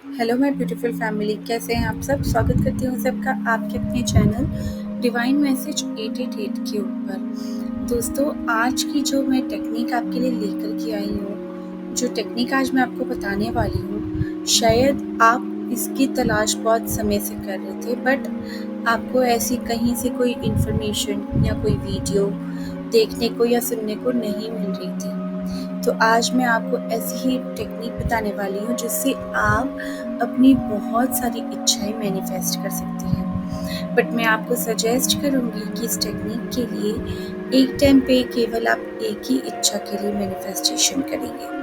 Hello my beautiful family, कैसे हैं आप सब। स्वागत करती हूँ सबका आपके अपने चैनल डिवाइन मैसेज 888 के ऊपर। दोस्तों, आज की जो मैं टेक्निक आपके लिए लेकर के आई हूँ, जो टेक्निक आज मैं आपको बताने वाली हूँ, शायद आप इसकी तलाश बहुत समय से कर रहे थे, बट आपको ऐसी कहीं से कोई इन्फॉर्मेशन या कोई वीडियो देखने को या सुनने को नहीं मिल रही थी। तो आज मैं आपको ऐसी ही टेक्निक बताने वाली हूँ जिससे आप अपनी बहुत सारी इच्छाएं मैनिफेस्ट कर सकती हैं। बट मैं आपको सजेस्ट करूँगी कि इस टेक्निक के लिए एक टाइम पे केवल आप एक ही इच्छा के लिए मैनिफेस्टेशन करेंगे।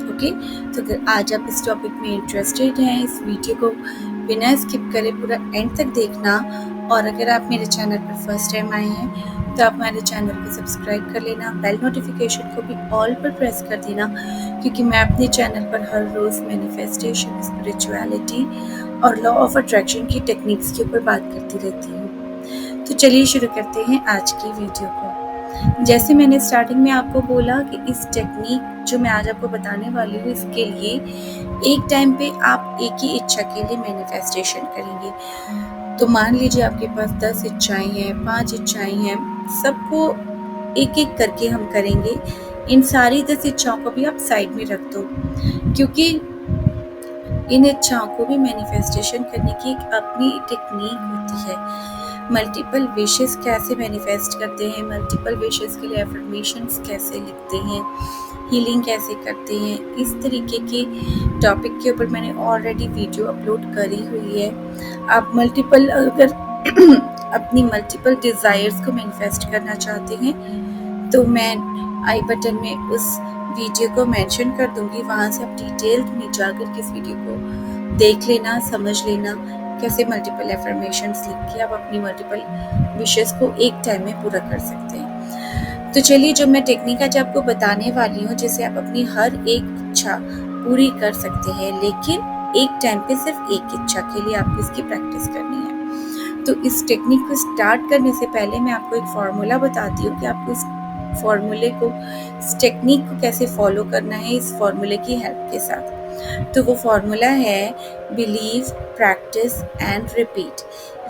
ओके, तो अगर आज आप इस टॉपिक में इंटरेस्टेड हैं, इस वीडियो को बिना स्किप करे पूरा एंड तक देखना। और अगर आप मेरे चैनल पर फर्स्ट टाइम आए हैं तो आप हमारे चैनल को सब्सक्राइब कर लेना, बेल नोटिफिकेशन को भी ऑल पर प्रेस कर देना, क्योंकि मैं अपने चैनल पर हर रोज़ मैनिफेस्टेशन, स्पिरिचुअलिटी और लॉ ऑफ अट्रैक्शन की टेक्निक्स के ऊपर बात करती रहती हूँ। तो चलिए शुरू करते हैं आज की वीडियो को। जैसे मैंने स्टार्टिंग में आपको बोला कि इस टेक्निक जो मैं आज आपको बताने वाली हूँ, इसके लिए एक टाइम पे आप एक ही इच्छा के लिए मैनिफेस्टेशन करेंगे। तो मान लीजिए आपके पास 10 इच्छाएं हैं, 5 इच्छाएं हैं, सबको एक एक करके हम करेंगे। इन सारी 10 इच्छाओं को भी आप साइड में रख दो, क्योंकि इन इच्छाओं को भी मैनिफेस्टेशन करने की एक अपनी टेक्निक होती है। मल्टीपल विशेस कैसे मैनिफेस्ट करते हैं, मल्टीपल विशेस के लिए एफर्मेशंस कैसे लिखते हैं, हीलिंग कैसे करते हैं, इस तरीके के टॉपिक के ऊपर मैंने ऑलरेडी वीडियो अपलोड करी हुई है। आप मल्टीपल अगर अपनी मल्टीपल डिज़ायर्स को मैनिफेस्ट करना चाहते हैं तो मैं आई बटन में उस वीडियो को मेंशन कर दूंगी, वहाँ से आप डिटेल में जाकर के इस वीडियो को देख लेना, समझ लेना कैसे मल्टीपल एफर्मेशंस लिख के आप अपनी मल्टीपल विशेस को एक टाइम में पूरा कर सकते हैं। तो चलिए, जो मैं टेक्निक आज आपको बताने वाली हूँ, जिससे आप अपनी हर एक इच्छा पूरी कर सकते हैं, लेकिन एक टाइम पे सिर्फ एक इच्छा के लिए आपको इसकी प्रैक्टिस करनी है। तो इस टेक्निक को स्टार्ट करने से पहले मैं आपको एक फॉर्मूला बताती हूँ कि आपको इस फॉर्मूले को, इस टेक्निक को कैसे फॉलो करना है इस फॉर्मूले की हेल्प के साथ। तो वो फॉर्मूला है बिलीव, प्रैक्टिस एंड रिपीट।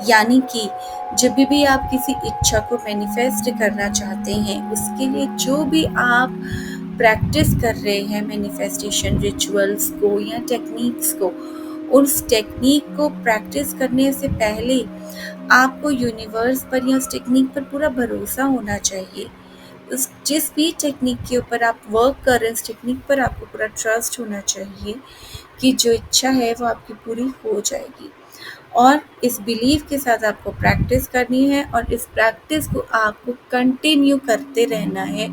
यानी कि जब भी आप किसी इच्छा को मैनिफेस्ट करना चाहते हैं, उसके लिए जो भी आप प्रैक्टिस कर रहे हैं, मैनिफेस्टेशन रिचुअल्स को या टेक्निक्स को, उस टेक्निक को प्रैक्टिस करने से पहले आपको यूनिवर्स पर या उस टेक्निक पर पूरा भरोसा होना चाहिए। उस जिस भी टेक्निक के ऊपर आप वर्क कर रहे हैं, उस टेक्निक पर आपको पूरा ट्रस्ट होना चाहिए कि जो इच्छा है वो आपकी पूरी हो जाएगी। और इस बिलीव के साथ आपको प्रैक्टिस करनी है, और इस प्रैक्टिस को आपको कंटिन्यू करते रहना है,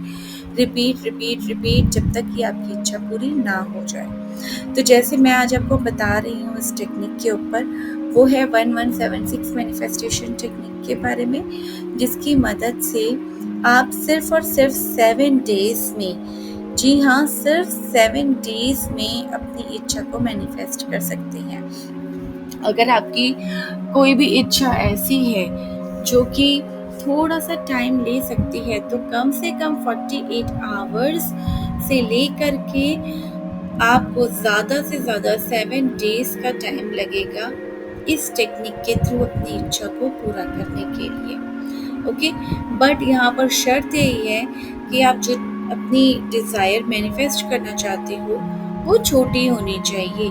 रिपीट रिपीट रिपीट, जब तक कि आपकी इच्छा पूरी ना हो जाए। तो जैसे मैं आज आपको बता रही हूँ इस टेक्निक के ऊपर, वो है 1176 मैनिफेस्टेशन टेक्निक के बारे में, जिसकी मदद से आप सिर्फ और सिर्फ 7 डेज में, जी हाँ, सिर्फ 7 डेज में अपनी इच्छा को मैनिफेस्ट कर सकते हैं। अगर आपकी कोई भी इच्छा ऐसी है जो कि थोड़ा सा टाइम ले सकती है, तो कम से कम 48 आवर्स से लेकर के आपको ज़्यादा से ज़्यादा 7 डेज का टाइम लगेगा इस टेक्निक के थ्रू अपनी इच्छा को पूरा करने के लिए। ओके, बट यहाँ पर शर्त यही है कि आप जो अपनी डिज़ायर मैनिफेस्ट करना चाहते हो वो छोटी होनी चाहिए।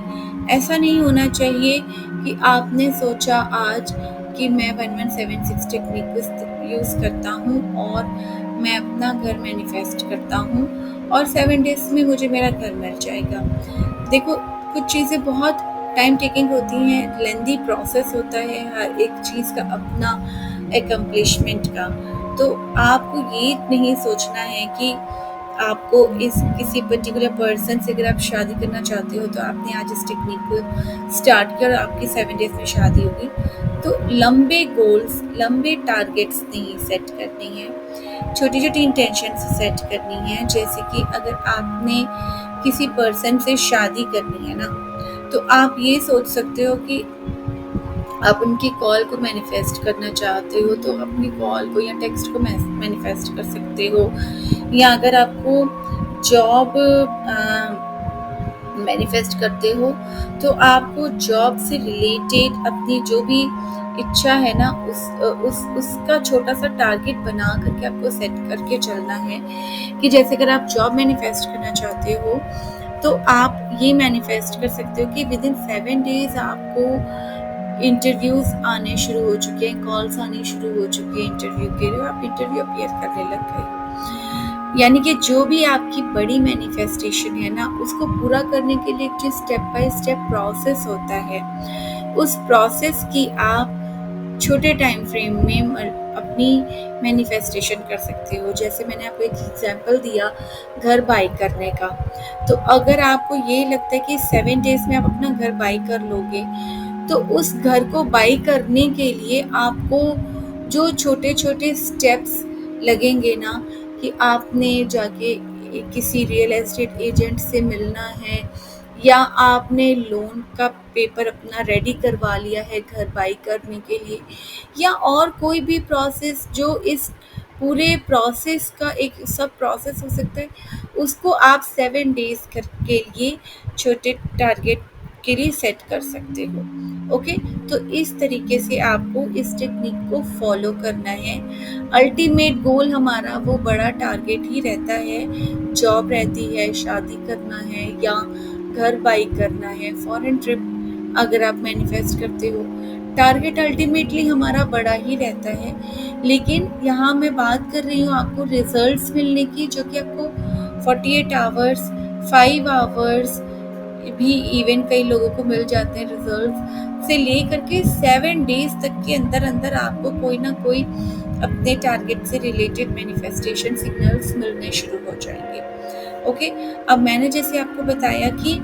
ऐसा नहीं होना चाहिए कि आपने सोचा आज कि मैं 1176 टेक्निक को यूज़ करता हूँ और मैं अपना घर मैनिफेस्ट करता हूँ और 7 डेज में मुझे मेरा घर मिल जाएगा। देखो, कुछ चीज़ें बहुत टाइम टेकिंग होती हैं, लेंदी प्रोसेस होता है हर एक चीज़ का अपना एकम्प्लिशमेंट का। तो आपको ये नहीं सोचना है कि आपको इस किसी पर्टिकुलर पर्सन से, अगर आप शादी करना चाहते हो तो आपने आज इस टेक्निक को स्टार्ट किया और आपकी 7 डेज में शादी होगी। तो लंबे गोल्स, लंबे टारगेट्स नहीं सेट करने हैं, छोटी छोटी इंटेंशंस सेट करनी है। जैसे कि अगर आपने किसी पर्सन से शादी करनी है ना, तो आप ये सोच सकते हो कि आप उनकी कॉल को मैनिफेस्ट करना चाहते हो तो अपनी कॉल को या टेक्स्ट को मैनिफेस्ट कर सकते हो। या अगर आपको जॉब मैनिफेस्ट करते हो तो आपको जॉब से रिलेटेड अपनी जो भी इच्छा है ना उसका छोटा सा टारगेट बना करके आपको सेट करके चलना है कि जैसे अगर आप जॉब मैनिफेस्ट करना चाहते हो तो आप ये मैनिफेस्ट कर सकते हो कि विद इन 7 डेज आपको इंटरव्यूज आने शुरू हो चुके हैं, कॉल्स आने शुरू हो चुके हैं इंटरव्यू के लिए, आप इंटरव्यू अपीयर करने लग गए। यानी कि जो भी आपकी बड़ी मैनिफेस्टेशन है ना उसको पूरा करने के लिए जो स्टेप बाय स्टेप प्रोसेस होता है उस प्रोसेस की आप छोटे टाइम फ्रेम में अपनी मैनिफेस्टेशन कर सकते हो। जैसे मैंने आपको एक एग्जांपल दिया घर बाई करने का, तो अगर आपको ये लगता है कि 7 डेज में आप अपना घर बाई कर लोगे तो उस घर को बाई करने के लिए आपको जो छोटे छोटे स्टेप्स लगेंगे ना कि आपने जाके किसी रियल एस्टेट एजेंट से मिलना है या आपने लोन का पेपर अपना रेडी करवा लिया है घर बाई करने के लिए या और कोई भी प्रोसेस जो इस पूरे प्रोसेस का एक सब प्रोसेस हो सकता है उसको आप 7 डेज के लिए छोटे टारगेट के लिए सेट कर सकते हो। ओके, तो इस तरीके से आपको इस टेक्निक को फॉलो करना है। अल्टीमेट गोल हमारा वो बड़ा टारगेट ही रहता है, जॉब रहती है, शादी करना है या घर बाई करना है, फॉरेन ट्रिप अगर आप मैनिफेस्ट करते हो, टारगेट अल्टीमेटली हमारा बड़ा ही रहता है। लेकिन यहाँ मैं बात कर रही हूँ आपको रिजल्ट्स मिलने की, जो कि आपको 48 आवर्स 5 आवर्स भी इवन कई लोगों को मिल जाते हैं रिजल्ट से लेकर के 7 डेज तक के अंदर अंदर आपको कोई ना कोई अपने टारगेट से रिलेटेड मैनिफेस्टेशन सिग्नल्स मिलने शुरू हो जाएंगे। ओके, अब मैंने जैसे आपको बताया कि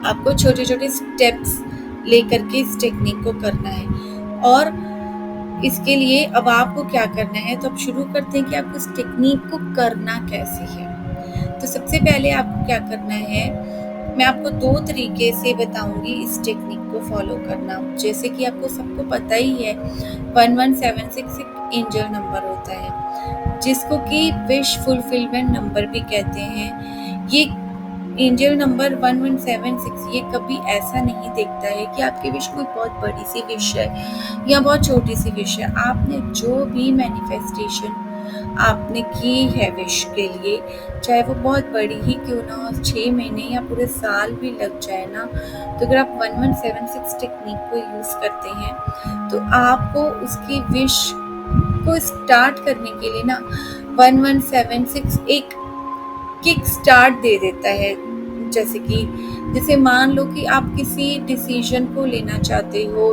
आपको छोटे छोटे स्टेप्स लेकर के इस टेक्निक को करना है और इसके लिए अब आपको क्या करना है, तो अब शुरू करते हैं कि आपको इस टेक्निक को करना कैसे है। तो सबसे पहले आपको क्या करना है, मैं आपको 2 तरीके से बताऊंगी इस टेक्निक को फॉलो करना। जैसे कि आपको सबको पता ही है 1176 एक एंजल नंबर होता है जिसको कि विश फुलफिलमेंट नंबर भी कहते हैं। ये एंजल नंबर 1176 ये कभी ऐसा नहीं देखता है कि आपकी विश कोई बहुत बड़ी सी विश है या बहुत छोटी सी विश है। आपने जो भी मैनिफेस्टेशन आपने की है विश के लिए, चाहे वो बहुत बड़ी ही क्यों ना हो, 6 महीने या पूरे साल भी लग जाए ना, तो अगर आप 1176 टेक्निक को यूज़ करते हैं तो आपको उसकी विश को स्टार्ट करने के लिए ना 1176 एक किक स्टार्ट दे देता है। जैसे मान लो कि आप किसी डिसीजन को लेना चाहते हो,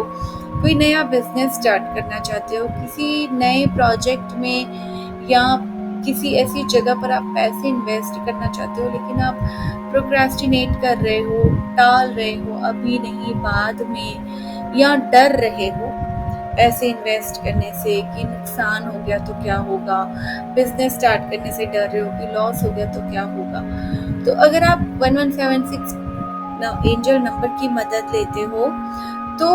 कोई नया बिजनेस स्टार्ट करना चाहते हो, किसी नए प्रोजेक्ट में या किसी ऐसी जगह पर आप पैसे इन्वेस्ट करना चाहते हो लेकिन आप प्रोक्रेस्टिनेट कर रहे हो, टाल रहे हो, अभी नहीं बाद में, या डर रहे हो पैसे इन्वेस्ट करने से कि नुकसान हो गया तो क्या होगा, बिजनेस स्टार्ट करने से डर रहे हो कि लॉस हो गया तो क्या होगा। तो अगर आप 1176 एंजल नंबर की मदद लेते हो तो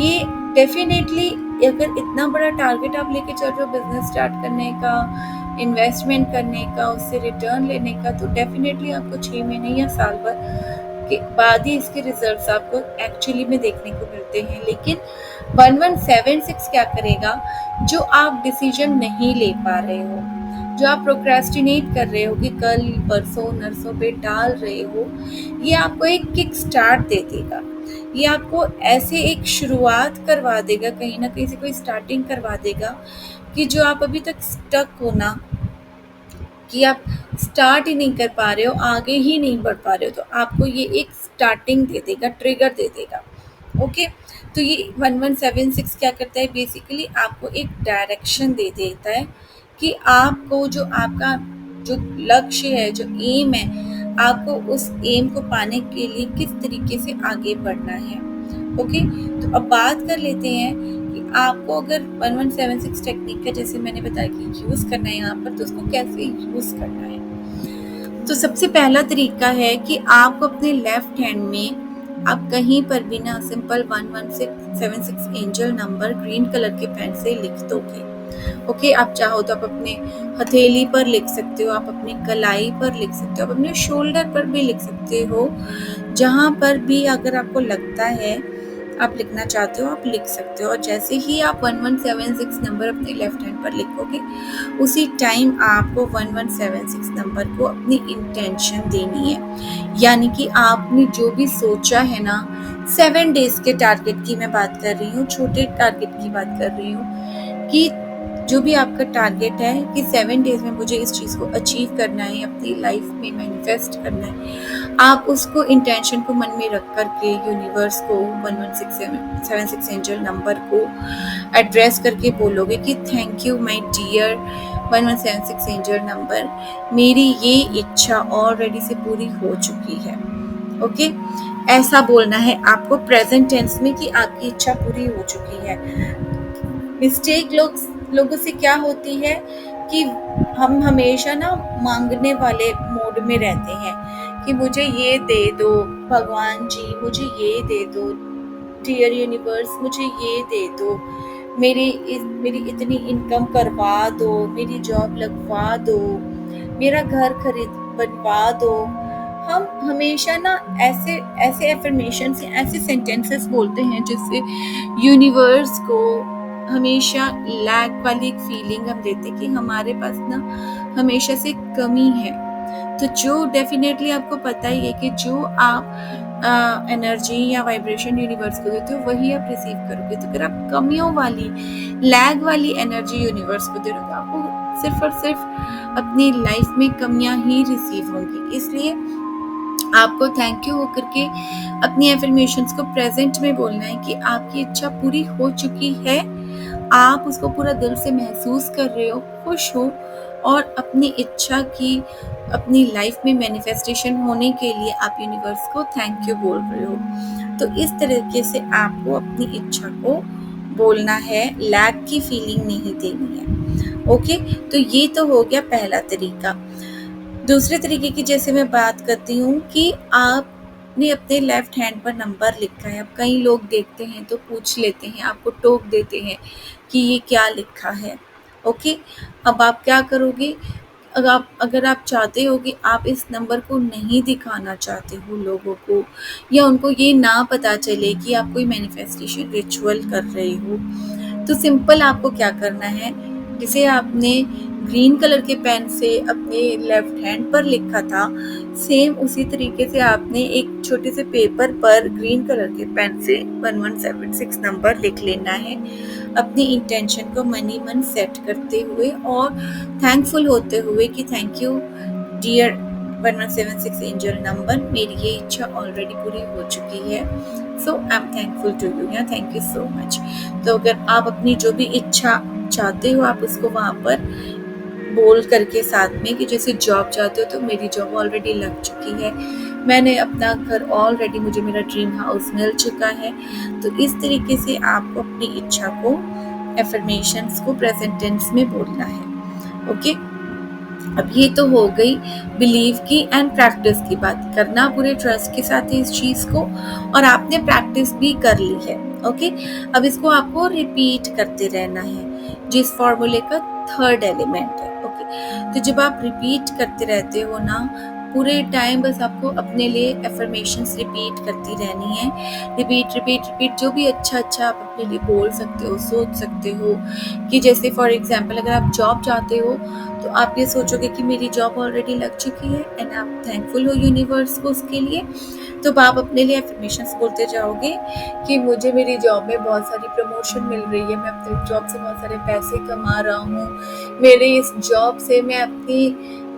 ये डेफिनेटली, अगर इतना बड़ा टारगेट आप लेके चल रहे हो बिजनेस स्टार्ट करने का, इन्वेस्टमेंट करने का, उससे रिटर्न लेने का, तो डेफिनेटली आपको 6 महीने या साल भर के बाद ही इसके रिजल्ट्स आपको एक्चुअली में देखने को मिलते हैं। लेकिन 1176 क्या करेगा, जो आप डिसीजन नहीं ले पा रहे हो, जो आप प्रोक्रेस्टिनेट कर रहे हो कि कल परसों नरसों पे टाल रहे हो, ये आपको एक किक स्टार्ट दे देगा। ये आपको ऐसे एक शुरुआत करवा देगा, कहीं ना कहीं से कोई स्टार्टिंग करवा देगा कि जो आप अभी तक स्टक हो ना, कि आप स्टार्ट ही नहीं कर पा रहे हो, आगे ही नहीं बढ़ पा रहे हो, तो आपको ये एक स्टार्टिंग दे देगा, ट्रिगर दे देगा। ओके, तो ये 1176 क्या करता है, बेसिकली आपको एक डायरेक्शन दे देता है कि आपको जो आपका जो लक्ष्य है, जो एम है, आपको उस एम को पाने के लिए किस तरीके से आगे बढ़ना है। ओके, तो अब बात कर लेते हैं कि आपको अगर 1176 टेक्निक का जैसे मैंने बताया कि यूज़ करना है यहाँ पर, तो उसको कैसे यूज़ करना है। तो सबसे पहला तरीका है कि आपको अपने लेफ्ट हैंड में आप कहीं पर भी ना simple 1176 angel number green colour के पेन से लिख दोगे। ओके, आप चाहो तो आप अपने हथेली पर लिख सकते हो, आप अपनी कलाई पर लिख सकते हो, आप अपने शोल्डर पर भी लिख सकते हो। जहाँ पर भी अगर आपको लगता है आप लिखना चाहते हो, आप लिख सकते हो। और जैसे ही आप 1176 नंबर अपने लेफ्ट हैंड पर लिखोगे, उसी टाइम आपको 1176 नंबर को अपनी इंटेंशन देनी है। यानी कि आपने जो भी सोचा है ना, 7 डेज के टारगेट की मैं बात कर रही हूँ, छोटे टारगेट की बात कर रही हूँ, कि जो भी आपका टारगेट है कि 7 डेज में मुझे इस चीज़ को अचीव करना है, अपनी लाइफ में मैनिफेस्ट करना है, आप उसको इंटेंशन को मन में रख कर के यूनिवर्स को 1176 एंजल नंबर को एड्रेस करके बोलोगे कि thank you my dear 1176 angel number, मेरी ये इच्छा ऑलरेडी से पूरी हो चुकी है। ओके, ऐसा बोलना है आपको प्रेजेंट टेंस में कि आपकी इच्छा पूरी हो चुकी है। मिस्टेक लोगों से क्या होती है कि हम हमेशा ना मांगने वाले मोड में रहते हैं कि मुझे ये दे दो भगवान जी, मुझे ये दे दो डियर यूनिवर्स, मुझे ये दे दो, मेरी इतनी इनकम करवा दो, मेरी जॉब लगवा दो, मेरा घर खरीद बनवा दो। हम हमेशा ना ऐसे ऐसे एफर्मेशंस या ऐसे सेंटेंसेस बोलते हैं जिससे यूनिवर्स को हमेशा लैक वाली एक फीलिंग हम देते कि हमारे पास ना हमेशा से कमी है। तो जो डेफिनेटली आपको पता ही है कि जो आप एनर्जी या वाइब्रेशन यूनिवर्स को देते हो वही आप रिसीव करोगे। तो अगर आप कमियों वाली लैग वाली एनर्जी यूनिवर्स को दे रहे हो तो आपको सिर्फ और सिर्फ अपनी लाइफ में कमियां ही रिसीव होंगी। इसलिए आपको थैंक यू होकर के अपनी एफर्मेशंस को प्रेजेंट में बोलना है कि आपकी इच्छा पूरी हो चुकी है, आप उसको पूरा दिल से महसूस कर रहे हो, खुश हो और अपनी इच्छा की अपनी लाइफ में मैनिफेस्टेशन होने के लिए आप यूनिवर्स को थैंक यू बोल रहे हो। तो इस तरीके से आपको अपनी इच्छा को बोलना है, लैक की फीलिंग नहीं देनी है। ओके, तो ये तो हो गया पहला तरीका। दूसरे तरीके की जैसे मैं बात करती हूँ कि आपने अपने लेफ्ट हैंड पर नंबर लिखा है। अब कई लोग देखते हैं तो पूछ लेते हैं, आपको टोक देते हैं कि ये क्या लिखा है। ओके, अब आप क्या करोगे, अगर आप चाहते हो कि आप इस नंबर को नहीं दिखाना चाहते हो लोगों को, या उनको ये ना पता चले कि आप कोई मैनिफेस्टेशन रिचुअल कर रहे हो, तो सिंपल आपको क्या करना है, जिसे आपने ग्रीन कलर के पेन से अपने लेफ्ट हैंड पर लिखा था, सेम उसी तरीके से आपने एक छोटे से पेपर पर ग्रीन कलर के पेन से 1176 नंबर लिख लेना है, अपनी इंटेंशन को मन ही मन सेट करते हुए और थैंकफुल होते हुए कि thank you dear 1176 angel number, मेरी ये इच्छा ऑलरेडी पूरी हो चुकी है, so I am thankful to you, या थैंक यू सो मच। तो अगर आप अपनी जो भी इच्छा चाहते हो आप उसको वहाँ पर बोल करके साथ में कि जैसे जॉब चाहते हो तो मेरी जॉब ऑलरेडी लग चुकी है, मैंने अपना घर ऑलरेडी, मुझे मेरा ड्रीम हाउस मिल चुका है। तो इस तरीके से आपको अपनी इच्छा को, एफर्मेशंस को प्रेजेंट टेंस में बोलना है। ओके, अब ये तो हो गई बिलीव की एंड प्रैक्टिस की बात, करना पूरे ट्रस्ट के साथ है इस चीज को, और आपने प्रैक्टिस भी कर ली है। ओके, अब इसको आपको रिपीट करते रहना है, जिस फॉर्मूले का थर्ड एलिमेंट है। ओके, तो जब आप रिपीट करते रहते हो ना पूरे टाइम, बस आपको अपने लिए एफर्मेशंस रिपीट करती रहनी है, रिपीट रिपीट रिपीट, जो भी अच्छा आप अपने लिए बोल सकते हो, सोच सकते हो। कि जैसे फॉर एग्जांपल अगर आप जॉब चाहते हो तो आप ये सोचोगे कि मेरी जॉब ऑलरेडी लग चुकी है एंड आप थैंकफुल हो यूनिवर्स को उसके लिए। तो आप अपने लिए एफर्मेशंस बोलते जाओगे कि मुझे मेरी जॉब में बहुत सारी प्रमोशन मिल रही है, मैं अपनी जॉब से बहुत सारे पैसे कमा रहा हूँ, मेरे इस जॉब से मैं अपनी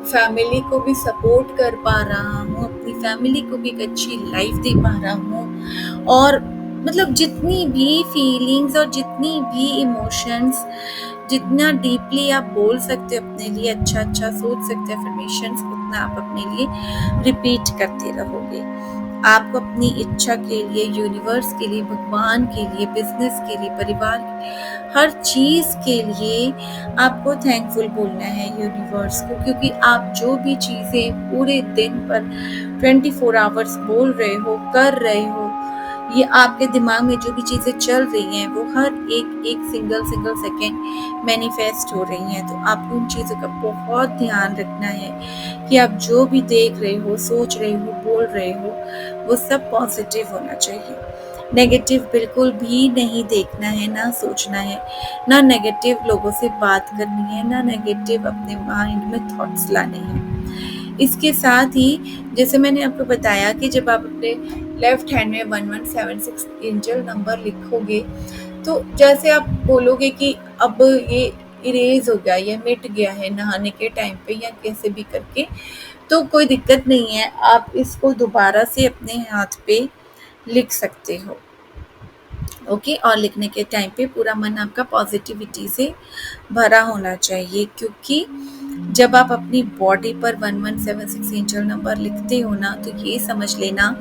फैमिली को भी सपोर्ट कर पा रहा हूँ, अपनी फैमिली को भी एक अच्छी लाइफ दे पा रहा हूँ। और मतलब जितनी भी फीलिंग्स और जितनी भी इमोशंस, जितना डीपली आप बोल सकते हो अपने लिए, अच्छा सोच सकते हो एफर्मेशंस, उतना आप अपने लिए रिपीट करते रहोगे। आपको अपनी इच्छा के लिए, यूनिवर्स के लिए, भगवान के लिए, बिजनेस के लिए, परिवार के लिए, हर चीज के लिए आपको थैंकफुल बोलना है यूनिवर्स को, क्योंकि आप जो भी चीजें पूरे दिन पर 24 आवर्स बोल रहे हो, कर रहे हो, ये आपके दिमाग में जो भी चीज़ें चल रही हैं वो हर एक एक सिंगल सेकेंड मैनिफेस्ट हो रही हैं। तो आपको उन चीज़ों का बहुत ध्यान रखना है कि आप जो भी देख रहे हो, सोच रहे हो, बोल रहे हो, वो सब पॉजिटिव होना चाहिए। नेगेटिव बिल्कुल भी नहीं देखना है, ना सोचना है, ना नेगेटिव लोगों से बात करनी है, ना नेगेटिव अपने माइंड में थॉट्स लाने हैं। इसके साथ ही जैसे मैंने आपको बताया कि जब आप अपने लेफ्ट हैंड में 1176 एंजल नंबर लिखोगे, तो जैसे आप बोलोगे कि अब ये इरेज हो गया, ये मिट गया है नहाने के टाइम पे या कैसे भी करके, तो कोई दिक्कत नहीं है, आप इसको दोबारा से अपने हाथ पे लिख सकते हो। ओके, और लिखने के टाइम पे पूरा मन आपका पॉजिटिविटी से भरा होना चाहिए, क्योंकि जब आप अपनी बॉडी पर 1176 एंजल नंबर लिखते हो ना, तो ये समझ लेना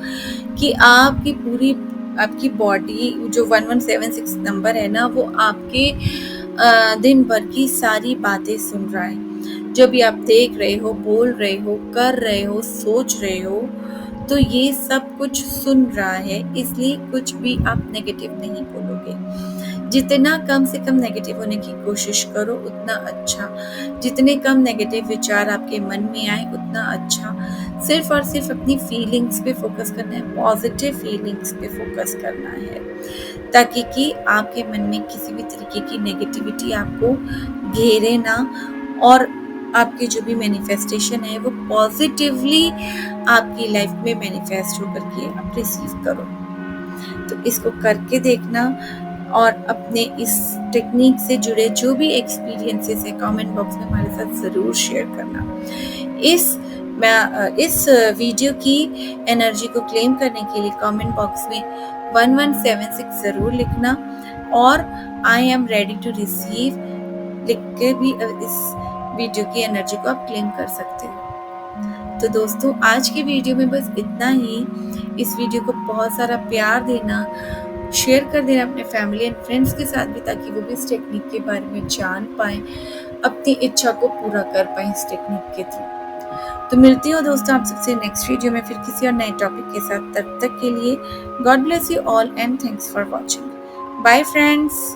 कि आपकी बॉडी जो 1176 नंबर है ना, वो आपके दिन भर की सारी बातें सुन रहा है। जो भी आप देख रहे हो, बोल रहे हो, कर रहे हो, सोच रहे हो, तो ये सब कुछ सुन रहा है, इसलिए कुछ भी आप नेगेटिव नहीं बोलोगे। जितना कम से कम नेगेटिव होने की कोशिश करो उतना अच्छा। जितने कम नेगेटिव विचार आपके मन में आए उतना अच्छा। सिर्फ और सिर्फ अपनी फीलिंग्स पे फोकस करना है, पॉजिटिव फीलिंग्स पे फोकस करना है, ताकि कि आपके मन में किसी भी तरीके की नेगेटिविटी आपको घेरे ना, और आपकी जो भी मैनिफेस्टेशन है वो पॉजिटिवली आपकी लाइफ में मैनिफेस्ट होकर के आप रिसीव करो। तो इसको करके देखना, और अपने इस टेक्निक से जुड़े जो भी एक्सपीरियंसेस है कमेंट बॉक्स में हमारे साथ ज़रूर शेयर करना। इस वीडियो की एनर्जी को क्लेम करने के लिए कमेंट बॉक्स में 1176 ज़रूर लिखना, और I am ready to receive लिख के भी इस वीडियो की एनर्जी को आप क्लेम कर सकते हो। तो दोस्तों, आज की वीडियो में बस इतना ही। इस वीडियो को बहुत सारा प्यार देना, शेयर कर देना अपने फैमिली एंड फ्रेंड्स के साथ भी, ताकि वो भी इस टेक्निक के बारे में जान पाएं, अपनी इच्छा को पूरा कर पाएं इस टेक्निक के थ्रू। तो मिलती हूँ दोस्तों आप सबसे नेक्स्ट वीडियो में फिर किसी और नए टॉपिक के साथ। तब तक के लिए God bless you all and thanks for watching. Bye friends.